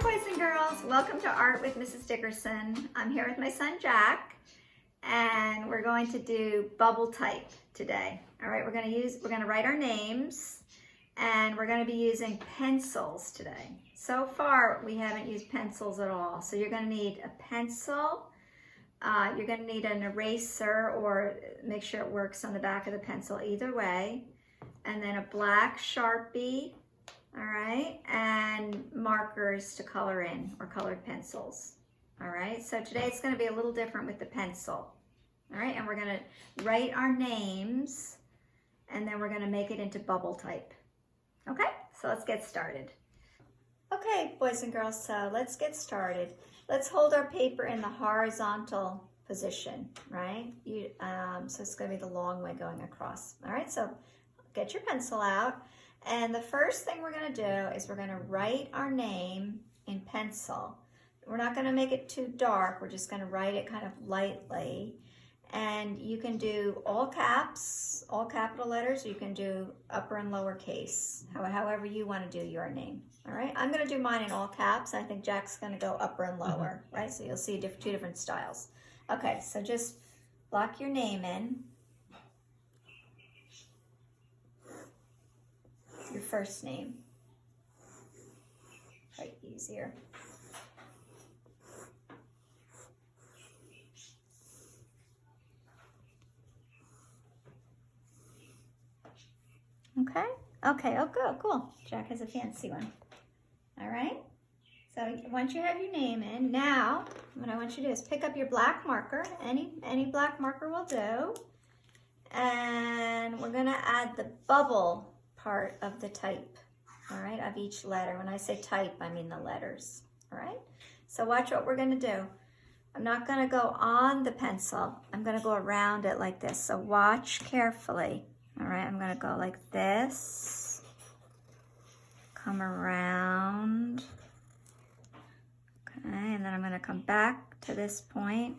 boys and girls, welcome to Art with Mrs. Dickerson. I'm here with my son Jack, and we're going to do bubble type today. All right, we're going to write our names, and we're going to be using pencils today. So far, we haven't used pencils at all. So you're going to need a pencil. You're going to need an eraser, or make sure it works on the back of the pencil either way, and then a black Sharpie. All right, and markers to color in, or colored pencils. All right, so today it's going to be a little different with the pencil. All right, and we're going to write our names, and then we're going to make it into bubble type. Okay, so let's get started. Okay, boys and girls, so let's get started. Let's hold our paper in the horizontal position, right? So it's going to be the long way going across. All right, so get your pencil out. And the first thing we're going to do is we're going to write our name in pencil. We're not going to make it too dark. We're just going to write it kind of lightly. And you can do all caps, all capital letters, or you can do upper and lower case, however you want to do your name. All right, I'm going to do mine in all caps. I think Jack's going to go upper and lower, right? So you'll see two different styles. Okay, so just block your name in. Your first name. Quite easier. Okay. Okay. Oh, good. Cool. Jack has a fancy one. All right. So once you have your name in, now what I want you to do is pick up your black marker. Any black marker will do. And we're going to add the bubble part of the type, all right, of each letter. When I say type, I mean the letters, all right? So watch what we're gonna do. I'm not gonna go on the pencil. I'm gonna go around it like this. So watch carefully, all right? I'm gonna go like this, come around, okay, and then I'm gonna come back to this point.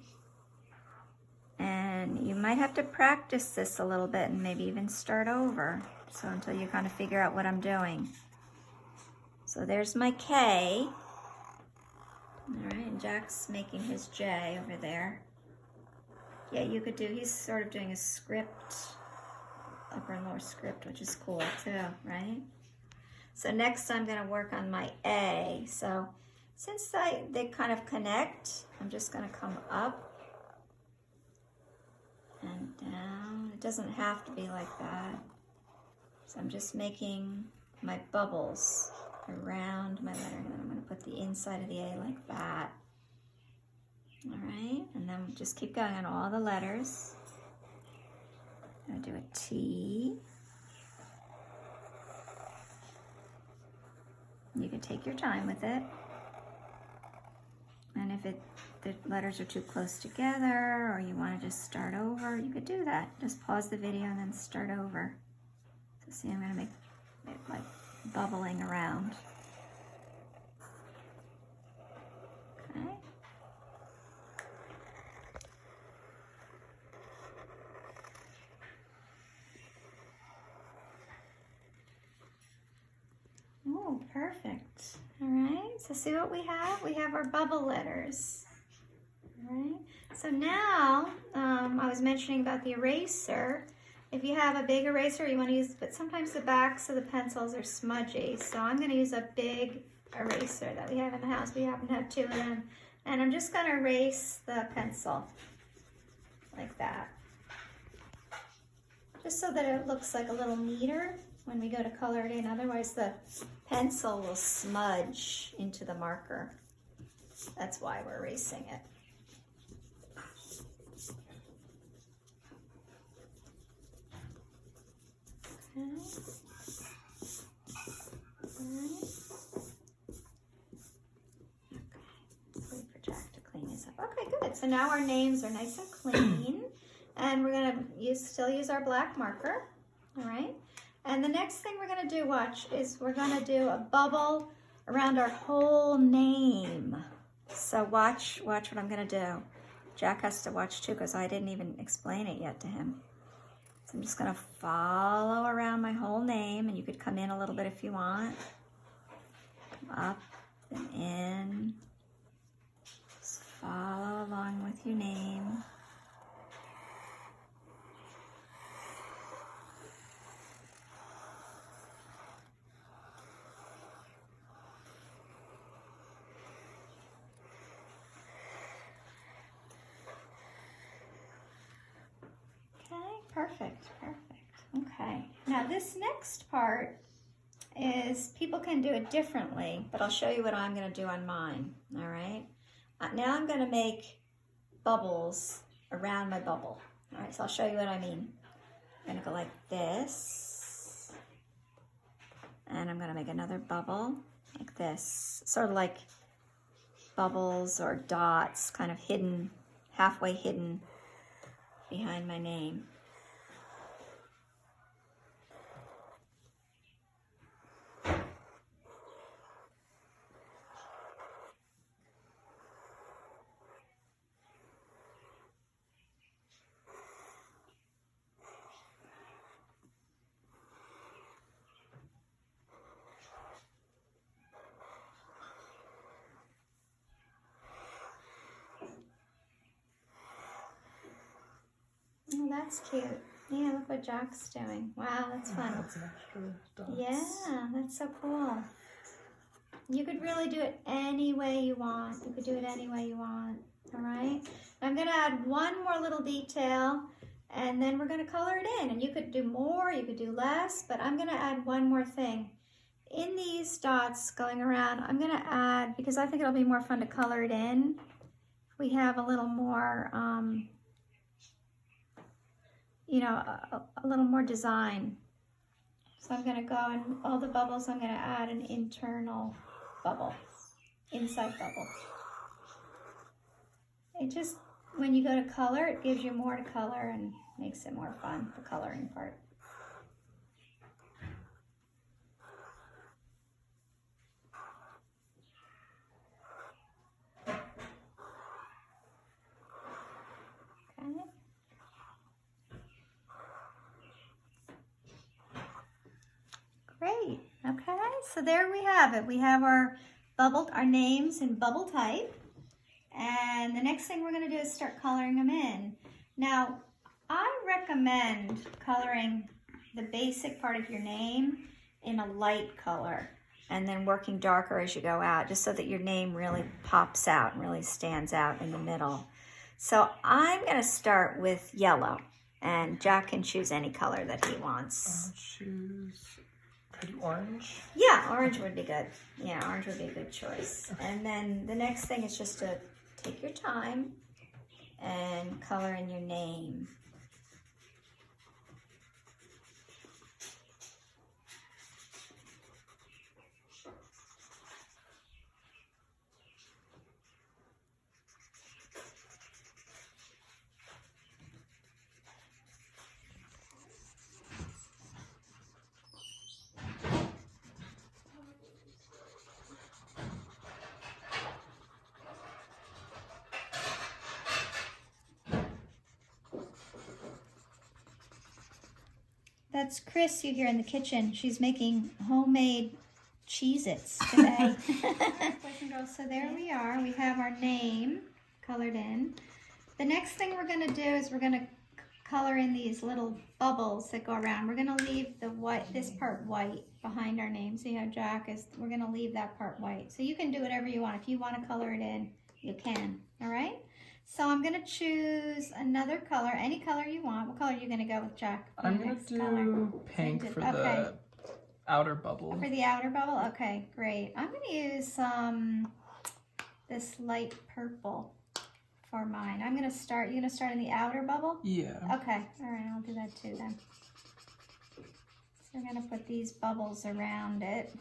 And you might have to practice this a little bit and maybe even start over. So until you kind of figure out what I'm doing. So there's my K. All right, and Jack's making his J over there. Yeah, you could do, he's sort of doing a script, upper and lower script, which is cool too, right? So next I'm gonna work on my A. So since they kind of connect, I'm just gonna come up and down. It doesn't have to be like that. So I'm just making my bubbles around my letter, and then I'm going to put the inside of the A like that. All right, and then just keep going on all the letters. I'm going to do a T. You can take your time with it. And if the letters are too close together, or you want to just start over, you could do that. Just pause the video and then start over. So see, I'm going to make it like bubbling around. Okay. Oh, perfect. All right, so see what we have? We have our bubble letters. All right, so now I was mentioning about the eraser. If you have a big eraser, you want to use, but sometimes the backs of the pencils are smudgy. So I'm going to use a big eraser that we have in the house. We happen to have two of them. And I'm just going to erase the pencil like that. Just so that it looks like a little neater when we go to color it in. Otherwise the pencil will smudge into the marker. That's why we're erasing it. Okay. Let's wait for Jack to clean this up. Okay, good. So now our names are nice and clean. And we're going to still use our black marker. All right. And the next thing we're going to do, watch, is we're going to do a bubble around our whole name. So watch what I'm going to do. Jack has to watch too, because I didn't even explain it yet to him. So I'm just going to follow around my whole name, and you could come in a little bit if you want. Come up Then in. Just follow along with your name. Perfect, perfect. Okay, now this next part is people can do it differently, but I'll show you what I'm going to do on mine, all right? Now I'm going to make bubbles around my bubble. All right, so I'll show you what I mean. I'm going to go like this, and I'm going to make another bubble like this, sort of like bubbles or dots, kind of hidden, halfway hidden behind my name. Oh, that's cute. Yeah, look what Jack's doing. Wow, that's fun. That's extra dots. Yeah, that's so cool. You could really do it any way you want. You could do it any way you want. All right? I'm going to add one more little detail, and then we're going to color it in. And you could do more, you could do less, but I'm going to add one more thing. In these dots going around, I'm going to add, because I think it'll be more fun to color it in, we have a little more, you know, a little more design. So I'm going to go in all the bubbles, I'm going to add an internal bubble, inside bubble. It just, when you go to color, it gives you more to color and makes it more fun, the coloring part. Great. Okay, so there we have it. We have our names in bubble type. And the next thing we're going to do is start coloring them in. Now, I recommend coloring the basic part of your name in a light color and then working darker as you go out, just so that your name really pops out and really stands out in the middle. So I'm going to start with yellow, and Jack can choose any color that he wants. I'll choose, could I do orange? Yeah, orange would be good. Yeah, orange would be a good choice. And then the next thing is just to take your time and color in your name. That's Chris you hear in the kitchen. She's making homemade Cheez-Its today. So there we are. We have our name colored in. The next thing we're going to do is we're going to color in these little bubbles that go around. We're going to leave the white, this part white behind our name. See how Jack is, we're going to leave that part white. So you can do whatever you want. If you want to color it in, you can. All right? So I'm going to choose another color, any color you want. What color are you going to go with, Jack? I'm going to do pink for the outer bubble. For the outer bubble? Okay, great. I'm going to use this light purple for mine. I'm going to start, you're going to start in the outer bubble? Yeah. Okay, all right, I'll do that too then. So we're going to put these bubbles around it.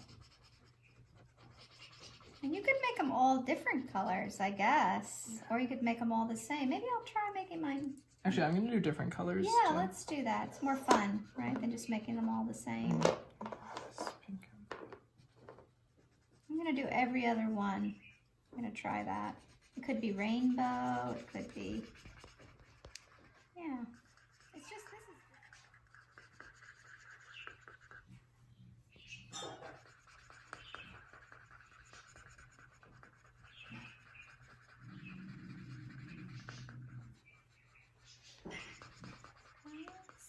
And you could make them all different colors, I guess. Or you could make them all the same. Maybe I'll try making mine. Actually, I'm going to do different colors. Yeah, too. let's do that. It's more fun, right, than just making them all the same. I'm going to do every other one. I'm going to try that. It could be rainbow. It could be, yeah. It's just, this is...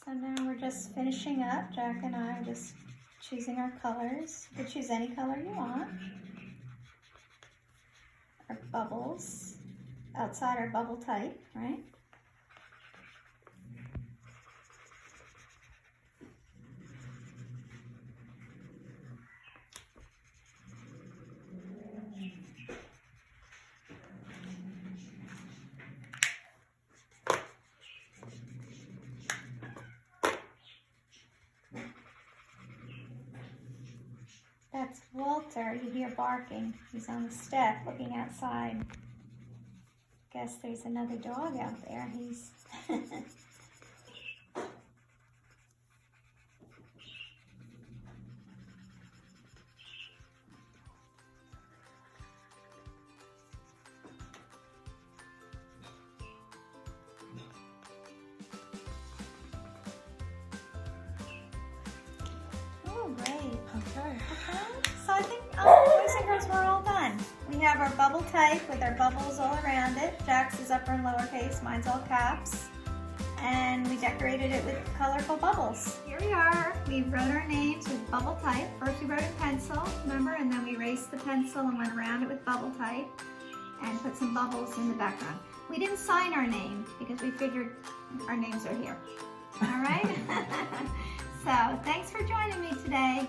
So now we're just finishing up. Jack and I are just choosing our colors. You can choose any color you want. Our bubbles outside our bubble type, right? That's Walter. You hear barking. He's on the step looking outside. Guess there's another dog out there. He's oh, great. Okay. So I think, boys and girls, we're all done. We have our bubble type with our bubbles all around it. Jack's is upper and lowercase, mine's all caps. And we decorated it with colorful bubbles. Here we are. We wrote our names with bubble type. First we wrote in pencil, remember? And then we erased the pencil and went around it with bubble type and put some bubbles in the background. We didn't sign our name because we figured our names are here. All right? So thanks for joining me today.